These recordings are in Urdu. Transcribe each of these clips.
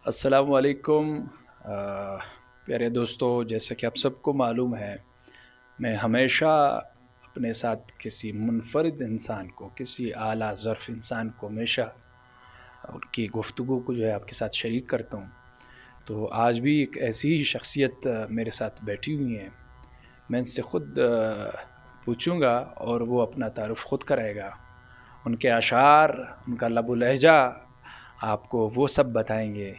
السلام علیکم پیارے دوستو، جیسا کہ آپ سب کو معلوم ہے، میں ہمیشہ اپنے ساتھ کسی منفرد انسان کو، کسی اعلیٰ ظرف انسان کو ہمیشہ ان کی گفتگو کو جو ہے آپ کے ساتھ شریک کرتا ہوں۔ تو آج بھی ایک ایسی ہی شخصیت میرے ساتھ بیٹھی ہوئی ہیں، میں ان سے خود پوچھوں گا اور وہ اپنا تعارف خود کرائے گا۔ ان کے اشعار، ان کا لب و لہجہ آپ کو وہ سب بتائیں گے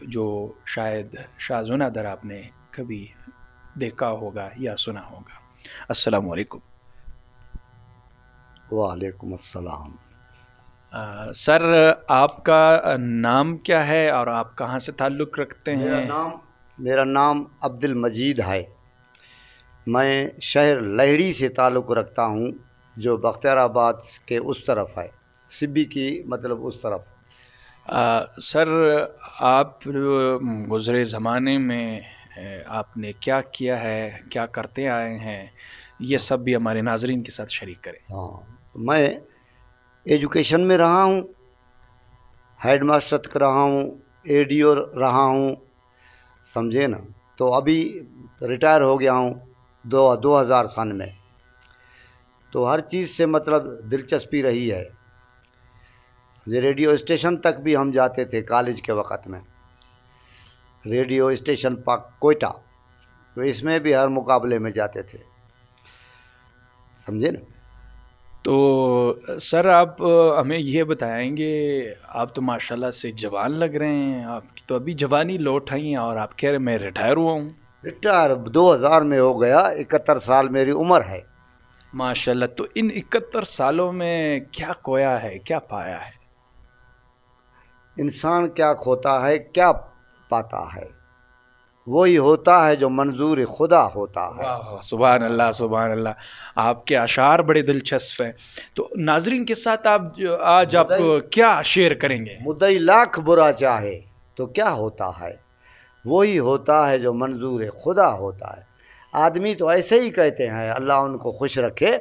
جو شاید شاذ و نادر آپ نے کبھی دیکھا ہوگا یا سنا ہوگا۔ السلام علیکم۔ وعلیکم السلام۔ سر، آپ کا نام کیا ہے اور آپ کہاں سے تعلق رکھتے ہیں؟ میرا نام عبد المجید ہے۔ میں شہر لہڑی سے تعلق رکھتا ہوں، جو بختیار آباد کے اس طرف ہے، سبی کی مطلب اس طرف۔ سر، آپ گزرے زمانے میں آپ نے کیا کیا ہے، کیا کرتے آئے ہیں، یہ سب بھی ہمارے ناظرین کے ساتھ شریک کریں۔ ہاں، میں ایجوکیشن میں رہا ہوں، ہیڈ ماسٹر تک رہا ہوں، اے ڈی او رہا ہوں، سمجھے نا۔ تو ابھی ریٹائر ہو گیا ہوں 2000 سن میں۔ تو ہر چیز سے مطلب دلچسپی رہی ہے۔ ریڈیو اسٹیشن تک بھی ہم جاتے تھے کالج کے وقت میں، ریڈیو اسٹیشن کوئٹہ، تو اس میں بھی ہر مقابلے میں جاتے تھے، سمجھے نا۔ تو سر، آپ ہمیں یہ بتائیں گے، آپ تو ماشاءاللہ سے جوان لگ رہے ہیں، آپ کی تو ابھی جوانی لوٹ آئی ہیں اور آپ کہہ رہے ہیں میں ریٹائر ہوا ہوں۔ ریٹائر 2000 میں ہو گیا، 71 سال میری عمر ہے۔ ماشاءاللہ، تو ان 71 سالوں میں کیا کھویا ہے، کیا پایا ہے؟ انسان کیا کھوتا ہے، کیا پاتا ہے، وہی ہوتا ہے جو منظور خدا ہوتا ہے۔ واہ، سبحان اللہ، سبحان اللہ۔ آپ کے اشعار بڑے دلچسپ ہیں، تو ناظرین کے ساتھ آج آپ کیا شیئر کریں گے؟ مدعی لاکھ برا چاہے تو کیا ہوتا ہے، وہی ہوتا ہے جو منظور خدا ہوتا ہے۔ آدمی تو ایسے ہی کہتے ہیں، اللہ ان کو خوش رکھے،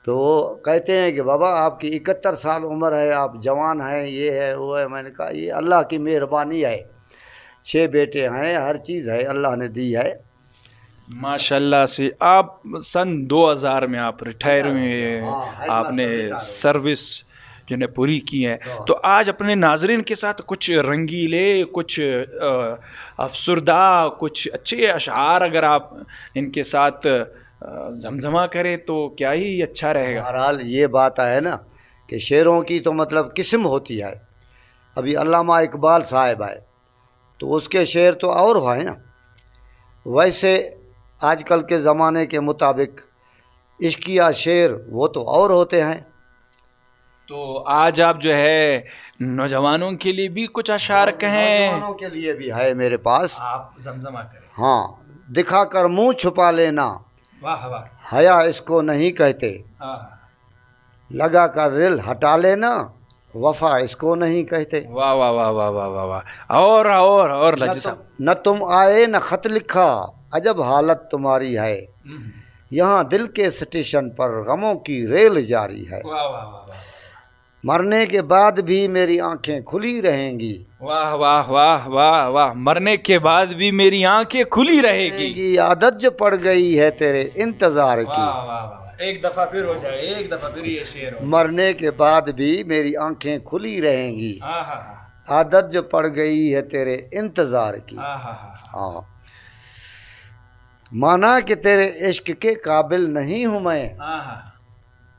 تو وہ کہتے ہیں کہ بابا آپ کی 71 سال عمر ہے، آپ جوان ہیں، یہ ہے وہ ہے۔ میں نے کہا یہ اللہ کی مہربانی ہے، 6 بیٹے ہیں، ہر چیز ہے اللہ نے دی ہے۔ ماشاءاللہ سے آپ سن 2000 میں آپ ریٹائر ہوئے، آپ نے سروس جو نے پوری کی ہے، تو آج اپنے ناظرین کے ساتھ کچھ رنگیلے، کچھ افسردہ، کچھ اچھے اشعار اگر آپ ان کے ساتھ زمزمہ کریں تو کیا ہی اچھا رہے گا۔ بہرحال یہ بات ہے نا کہ شعروں کی تو مطلب قسم ہوتی ہے۔ ابھی علامہ اقبال صاحب ہے تو اس کے شعر تو اور ہے نا، ویسے آج کل کے زمانے کے مطابق عشقیہ شعر وہ تو اور ہوتے ہیں۔ تو آج آپ جو ہے نوجوانوں کے لیے بھی کچھ اشعار کہیں؟ نوجوانوں کے لیے بھی ہے میرے پاس، آپ زمزمہ کریں۔ ہاں۔ دکھا کر منہ چھپا لینا، واہ واہ، حیا اس کو نہیں کہتے، لگا کر دل ہٹا لینا، وفا اس کو نہیں کہتے۔ واہ واہ واہ واہ واہ واہ واہ، اور لجی صاحب، نہ تم آئے نہ خط لکھا، عجب حالت تمہاری ہے، یہاں دل کے اسٹیشن پر غموں کی ریل جاری ہے، واہ واہ واہ واہ، مرنے کے بعد بھی میری آنکھیں کھلی رہیں گی، واہ واہ واہ واہ واہ، مرنے کے بعد بھی میری آنکھیں کھلی رہے گی، عادت جو پڑ گئی ہے تیرے انتظار کی۔ واہ واہ واہ، ایک دفعہ پھر ہو جائے، ایک دفعہ پھر یہ شعر ہو۔ مرنے کے بعد بھی میری آنکھیں کھلی رہیں گی، عادت جو پڑ گئی ہے تیرے انتظار کی۔ ہاں، مانا کہ تیرے عشق کے قابل نہیں ہوں میں،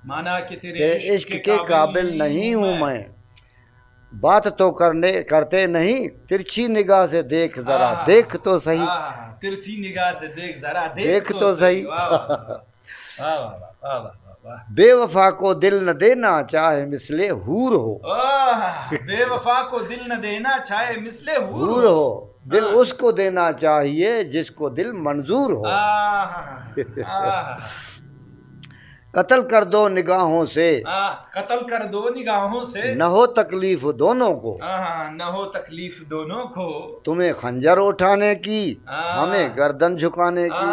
مانا کہ تیرے عشق کے قابل نہیں ہوں میں، بات تو کرتے نہیں، ترچھی نگاہ سے دیکھ ذرا، دیکھ تو صحیح، ترچھی نگاہ سے دیکھ ذرا، دیکھ تو صحیح۔ بے وفا کو دل نہ دینا چاہے مثل حور ہو، بے وفا کو دل نہ دینا چاہے مثل حور ہو، دل اس کو دینا چاہیے جس کو دل منظور ہو، قتل کر دو نگاہوں سے، قتل کر دو نگاہوں سے، نہ ہو تکلیف دونوں کو، نہ ہو تکلیف دونوں کو، تمہیں خنجر اٹھانے کی، ہمیں گردن جھکانے کی،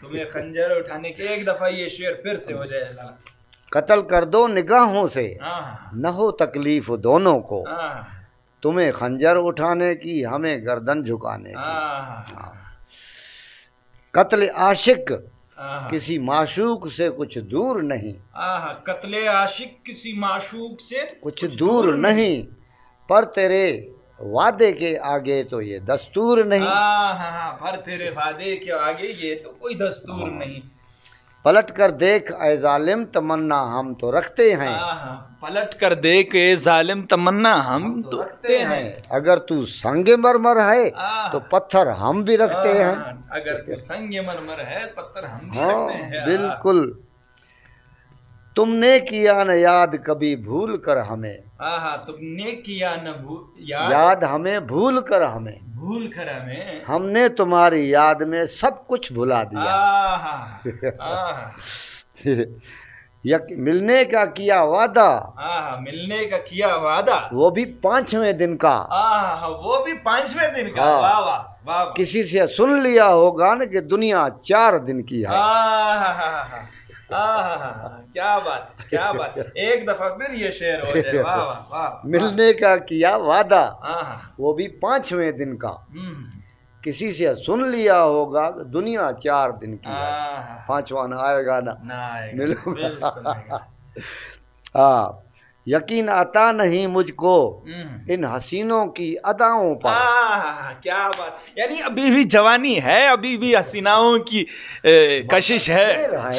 تمہیں خنجر اٹھانے کی۔ ایک دفعہ یہ شعر پھر سے ہو جائے اللہ۔ قتل کر دو نگاہوں سے، نہ ہو تکلیف دونوں کو، تمہیں خنجر اٹھانے کی، ہمیں گردن جھکانے کی۔ قتل عاشق کسی معشوق سے کچھ دور نہیں، قتل عاشق کسی معشوق سے کچھ دور نہیں، پر تیرے وعدے کے آگے تو یہ دستور نہیں۔ پر تیرے وعدے کے آگے یہ تو کوئی دستور نہیں۔ پلٹ کر دیکھ اے ظالم تمنا ہم تو رکھتے ہیں، پلٹ کر دیکھ اے ظالم تمنا ہم تو رکھتے ہیں۔ اگر تو سنگ مرمر ہے تو پتھر ہم بھی رکھتے ہیں۔ اگر تو سنگ مرمر ہے پتھر ہم بھی رکھتے ہیں۔ بالکل۔ تم نے کیا نہ یاد کبھی بھول کر ہمیں، تم نے کیا نہ یاد ہمیں بھول کر ہمیں، ہم نے تمہاری یاد میں سب کچھ بھلا دیا۔ ملنے کا کیا وعدہ، ملنے کا کیا وعدہ، وہ بھی 5ویں دن کا، وہ بھی 5ویں دن کا۔ واہ واہ واہ۔ کسی سے سن لیا ہوگا نا کہ دنیا 4 دن کی ہے۔ کیا بات، کیا بات، ایک دفعہ پھر یہ شعر ہو جائے۔ واہ واہ واہ۔ ملنے کا کیا وعدہ، وہ بھی 5ویں دن کا، کسی سے سن لیا ہوگا دنیا 4 دن کی ہے، 5واں نہ آئے گا نا ملوں گا۔ یقین آتا نہیں مجھ کو ان حسینوں کی اداؤں پر۔ کیا بات، یعنی ابھی بھی جوانی ہے، ابھی بھی حسیناؤں کی کشش ہے،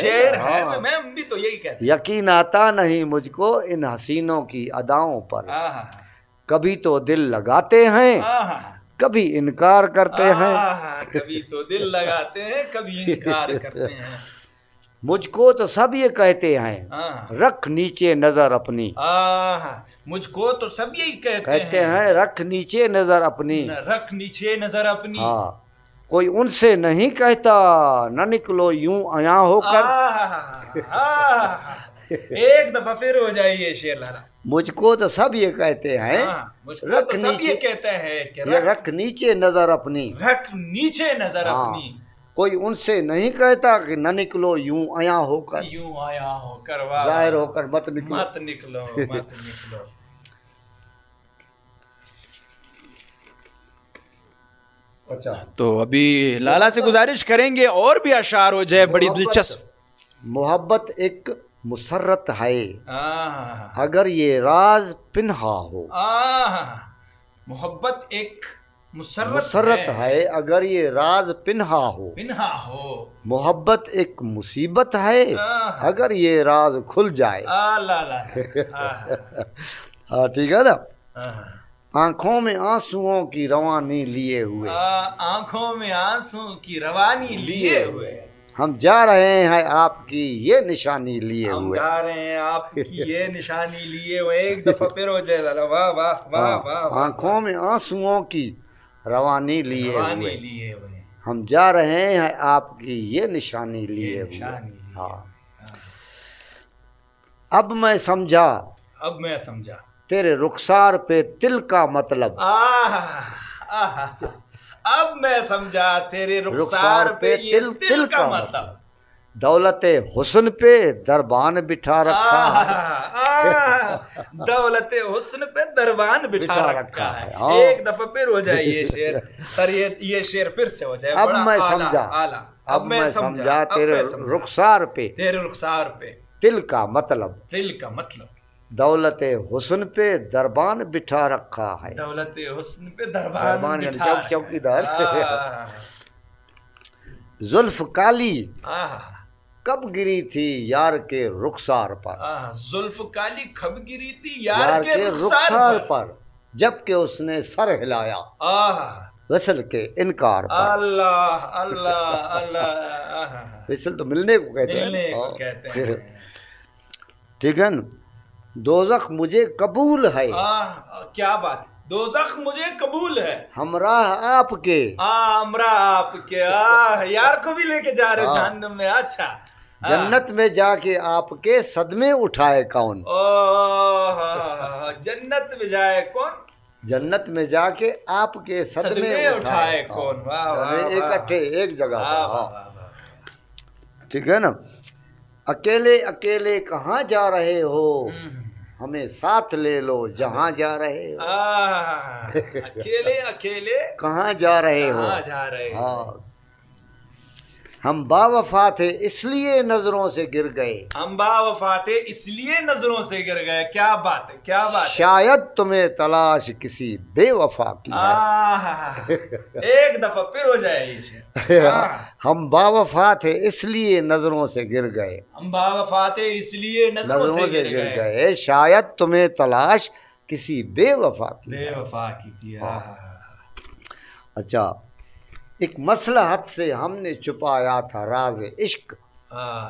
شعر ہے۔ میں بھی تو یہی کہتا ہوں، یقین آتا نہیں مجھ کو ان حسینوں کی اداؤں پر، کبھی تو دل لگاتے ہیں کبھی انکار کرتے ہیں، کبھی تو دل لگاتے ہیں کبھی انکار کرتے ہیں۔ مجھ کو تو سب یہ کہتے ہیں رکھ نیچے نظر اپنی، مجھ کو تو سب یہی کہتے ہیں رکھ نیچے نظر اپنی، رکھ نیچے نظر اپنی۔ کوئی ان سے نہیں کہتا نہ نکلو یوں عیاں ہو کر۔ ایک دفعہ پھر ہو جائے یہ شعر لالا۔ مجھ کو تو سب یہ کہتے ہیں رکھ نیچے، کہتے ہیں کہ رکھ نیچے نظر اپنی، رکھ نیچے نظر اپنی۔ کوئی ان سے نہیں کہتا کہ نہ نکلو یوں عیاں ہو کر، یوں آیا ہو کر، ظاہر ہو کر مت نکلو، مت نکلو، مت نکلو۔ تو ابھی لالا سے گزارش کریں گے اور بھی اشعار ہو جائے بڑی دلچسپ۔ محبت ایک مسرت ہے اگر یہ راز پنہا ہو، محبت ایک مسرت ہے اگر یہ راز پنہا ہو، محبت ایک مصیبت ہے اگر یہ راز کھل جائے۔ ٹھیک ہے نا۔ آنکھوں میں آنسوؤں کی روانی لیے ہوئے، آنکھوں میں آنسو کی روانی لیے ہوئے، ہم جا رہے ہیں آپ کی یہ نشانی لیے ہوئے، ہم جا رہے ہیں آپ کی یہ نشانی لیے ہوئے۔ ایک دفعہ پھر ہو جائے لالا۔ واہ واہ واہ واہ۔ آنکھوں میں آنسوؤں کی روانی لیے ہوئے، ہم جا رہے ہیں آپ کی یہ نشانی لیے ہوئے۔ اب میں سمجھا، اب میں سمجھا تیرے رخسار پہ تل کا مطلب، اب میں سمجھا تیرے رخسار پہ یہ تل کا مطلب، دولت حسن پہ دربان بٹھا رکھا ہے، دولت حسن پہ دربان بٹھا رکھا ہے۔ ایک دفعہ پھر ہو جائے یہ شعر سر، یہ شعر پھر سے ہو جائے۔ اب میں سمجھا، اب میں سمجھا تیرے رخسار پہ، تیرے رخسار پہ تل کا مطلب، تل کا مطلب، دولت حسن پہ دربان بٹھا رکھا ہے، دولت حسن پہ دربان بٹھا رکھا ہے، چوکیدار۔ زلف کالی کب گری تھی یار کے رخسار پر، زلف کالی کب گری تھی یار کے رخسار پر، جبکہ اس نے سر ہلایا وصل کے انکار پر۔ اللہ اللہ اللہ۔ وصل تو ملنے کو کہتے ہیں، ٹھیک ہے نا۔ دوزخ مجھے قبول ہے، کیا بات، دوزخ مجھے قبول ہے، ہمراہ آپ کے، ہمراہ آپ کے، یار کو بھی لے کے جا رہے جہنم میں۔ اچھا، جنت میں جا کے آپ کے صدمے اٹھائے کون، جنت میں جائے کون، جنت میں جا کے آپ کے صدمے اٹھائے کون، اکٹھے ایک جگہ پر۔ ٹھیک ہے نا۔ اکیلے اکیلے کہاں جا رہے ہو، ہمیں ساتھ لے لو جہاں جا رہے ہو. اکیلے اکیلے کہاں جا رہے ہو. کہاں جا رہے ہو. ہاں ہم با وفا تھے اس لیے نظروں سے گر گئے. ہم با وفا تھے اس لیے نظروں سے گر گئے. کیا بات ہے کیا بات ہے. شاید تمہیں تلاش کسی بے وفا کی ہے. ایک دفعہ پھر ہو جائے یہ. ہم با وفا تھے اس لیے نظروں سے گر گئے. ہم با وفا تھے اس لیے نظروں سے گر گئے. شاید تمہیں تلاش کسی بے وفا کی. بے وفا کی تھی. اچھا ایک مصلحت سے ہم نے چھپایا تھا راز عشق.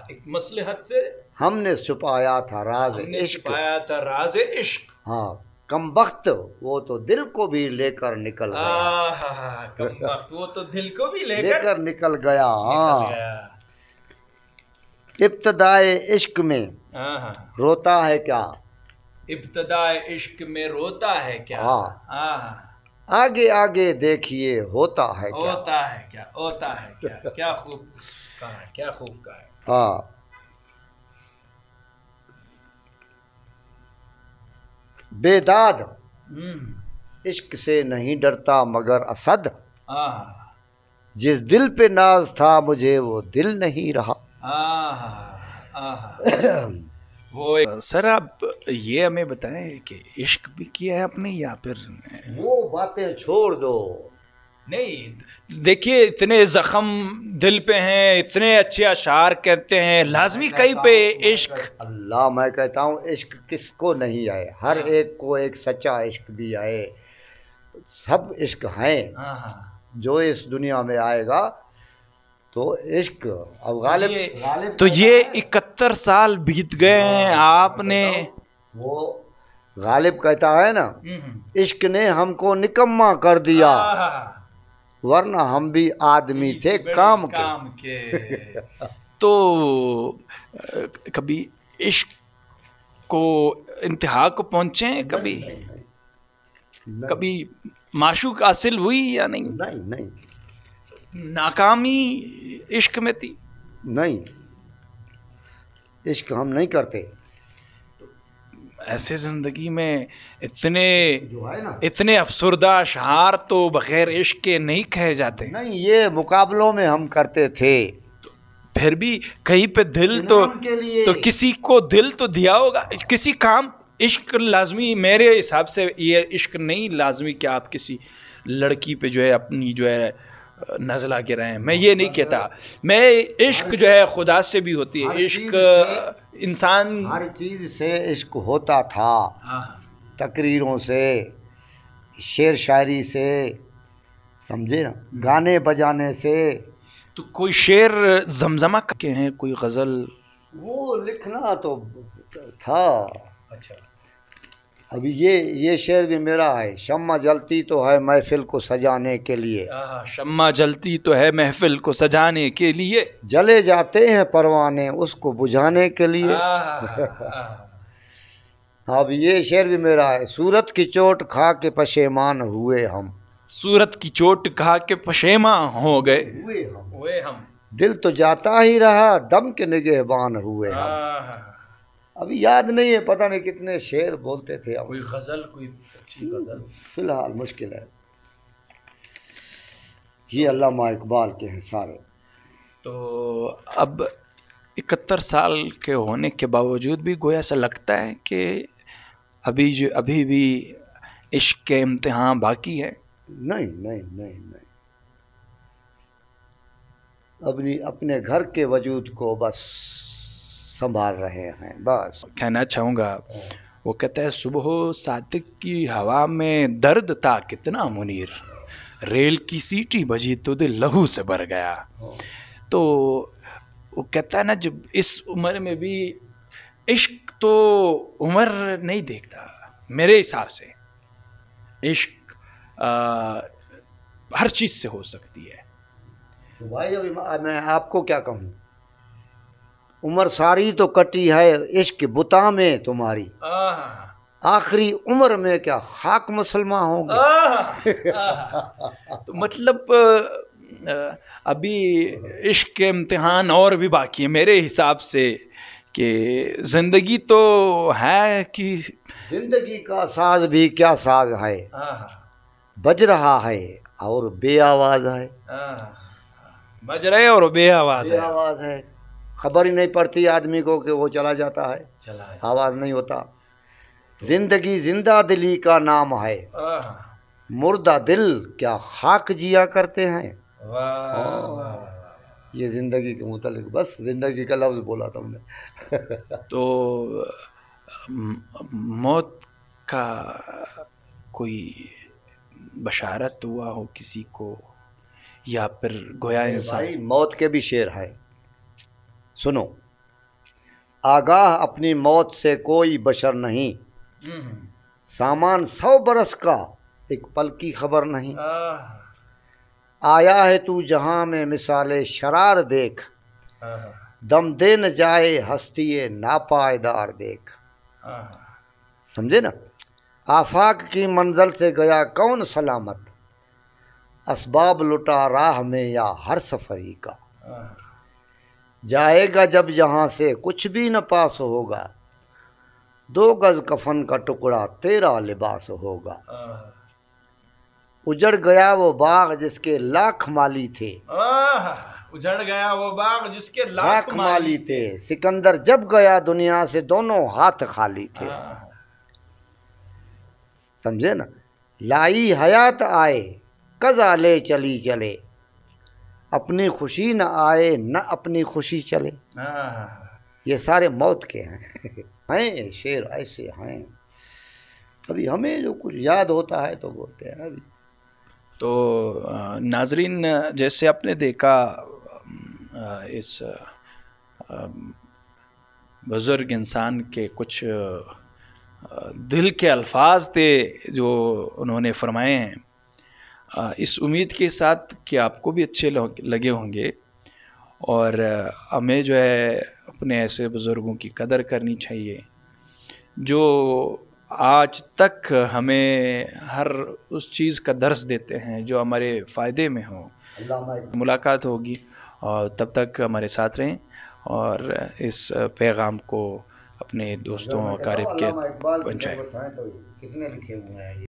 ایک مصلحت سے ہم نے چھپایا تھا راز عشق. چھپایا تھا راز عشق. ہاں کم بخت وہ تو دل کو بھی لے کر نکل گیا. کم وقت وہ تو دل کو بھی لے کر نکل گیا. ہاں ابتدائے عشق میں روتا ہے کیا. ابتدائے عشق میں روتا ہے کیا. آگے آگے دیکھیے ہوتا ہے کیا. ہوتا ہے کیا. ہوتا ہے کیا. کیا خوب کہا ہے. کیا خوب کہا ہے. ہاں بیداد عشق سے نہیں ڈرتا مگر اسد. جس دل پہ ناز تھا مجھے وہ دل نہیں رہا. وہ سر آپ یہ ہمیں بتائیں کہ عشق بھی کیا ہے آپ نے یا پھر وہ باتیں چھوڑ دو. نہیں دیکھیے اتنے زخم دل پہ ہیں, اتنے اچھے اشعار کہتے ہیں, لازمی کہیں پہ عشق. اللہ میں کہتا ہوں عشق کس کو نہیں آئے. ہر ایک کو ایک سچا عشق بھی آئے. سب عشق ہیں جو اس دنیا میں آئے گا تو عشق. اب غالب تو یہ 71 سال بیت گئے ہیں آپ نے. وہ غالب کہتا ہے نا عشق نے ہم کو نکما کر دیا ورنہ ہم بھی آدمی تھے کام کے. تو کبھی عشق کو انتہا کو پہنچے ہیں. کبھی معشوق حاصل ہوئی یا نہیں. نہیں ناکامی عشق میں تھی. نہیں عشق ہم نہیں کرتے. ایسے زندگی میں اتنے افسردہ اشعار تو بغیر عشق کے نہیں کہے جاتے. نہیں یہ مقابلوں میں ہم کرتے تھے. پھر بھی کہیں پہ دل تو کسی کو دل تو دیا ہوگا. کسی کام عشق لازمی میرے حساب سے یہ عشق نہیں لازمی کہ آپ کسی لڑکی پہ جو ہے اپنی جو ہے نزلہ گرائیں. میں یہ نہیں کہتا. میں عشق جو ہے خدا سے بھی ہوتی ہے. عشق انسان ہر چیز سے عشق ہوتا تھا. تقریروں سے شعر شاعری سے سمجھے نا گانے بجانے سے. تو کوئی شعر زمزمہ کے ہیں کوئی غزل وہ لکھنا تو تھا. اچھا ابھی یہ شعر بھی میرا ہے. شمع جلتی تو ہے محفل کو سجانے کے لیے. شمع جلتی تو ہے محفل کو سجانے کے لیے. جلے جاتے ہیں پروانے اس کو بجھانے کے لیے. اب یہ شعر بھی میرا ہے. صورت کی چوٹ کھا کے پشیمان ہوئے ہم. صورت کی چوٹ کھا کے پشیمان ہو گئے ہوئے ہم. دل تو جاتا ہی رہا دم کے نگہبان ہوئے ہم. ابھی یاد نہیں ہے پتہ نہیں کتنے شعر بولتے تھے. کوئی غزل کوئی اچھی غزل فی الحال مشکل ہے. یہ علامہ اقبال کے ہیں سارے. تو اب 71 سال کے ہونے کے باوجود بھی گویا ایسا لگتا ہے کہ ابھی بھی عشق کے امتحان باقی ہے. نہیں اپنے گھر کے وجود کو بس سنبھال رہے ہیں. بس کہنا چاہوں گا وہ کہتا ہے صبح صادق کی ہوا میں درد تھا کتنا منیر. ریل کی سیٹی بجی تو دل لہو سے بھر گیا. تو وہ کہتا ہے نا جب اس عمر میں بھی عشق تو عمر نہیں دیکھتا. میرے حساب سے عشق ہر چیز سے ہو سکتی ہے. بھائی ابھی میں آپ کو کیا کہوں. عمر ساری تو کٹی ہے عشق بتا میں تمہاری. آخری عمر میں کیا خاک مسلمان ہوں گے. تو مطلب ابھی عشق کے امتحان اور بھی باقی ہے میرے حساب سے کہ زندگی تو ہے کہ زندگی کا ساز بھی کیا ساز ہے، بج رہا ہے اور بے آواز ہے، بج رہے اور بے آواز بے ہے، آواز ہے، خبر ہی نہیں پڑتی آدمی کو کہ وہ چلا جاتا ہے، آواز نہیں ہوتا۔ زندگی زندہ دلی کا نام ہے، مردہ دل کیا خاک جیا کرتے ہیں۔ یہ زندگی کے متعلق بس زندگی کا لفظ بولا تھا ہم نے۔ تو موت کا کوئی بشارت ہوا ہو کسی کو، یا پھر گویا انسان؟ بھائی موت کے بھی شعر ہے، سنو۔ آگاہ اپنی موت سے کوئی بشر نہیں، سامان 100 برس کا ایک پل کی خبر نہیں۔ آیا ہے تو جہاں میں مثال شرار دیکھ، دم دے نہ جائے ہستی ناپائیدار دیکھ۔ سمجھے نا؟ آفاق کی منزل سے گیا کون سلامت، اسباب لٹا راہ میں یا ہر سفری کا۔ جائے گا جب یہاں سے کچھ بھی نہ پاس ہوگا، 2 گز کفن کا ٹکڑا تیرا لباس ہوگا۔ اجڑ گیا وہ باغ جس کے لاکھ مالی تھے، اجڑ گیا وہ باغ جس کے لاکھ مالی تھے، سکندر جب گیا دنیا سے دونوں ہاتھ خالی تھے۔ سمجھے نا؟ لائی حیات آئے قضا لے چلی چلے، اپنی خوشی نہ آئے نہ اپنی خوشی چلے۔ یہ سارے موت کے ہیں شعر، ایسے ہیں۔ ابھی ہمیں جو کچھ یاد ہوتا ہے تو بولتے ہیں ابھی۔ تو ناظرین، جیسے آپ نے دیکھا اس بزرگ انسان کے کچھ دل کے الفاظ تھے جو انہوں نے فرمائے ہیں، اس امید کے ساتھ کہ آپ کو بھی اچھے لگے ہوں گے، اور ہمیں جو ہے اپنے ایسے بزرگوں کی قدر کرنی چاہیے جو آج تک ہمیں ہر اس چیز کا درس دیتے ہیں جو ہمارے فائدے میں ہو۔ ملاقات ہوگی، اور تب تک ہمارے ساتھ رہیں، اور اس پیغام کو اپنے دوستوں و اقارب کے پہنچائیں۔ کتنے لکھے ہوئے ہیں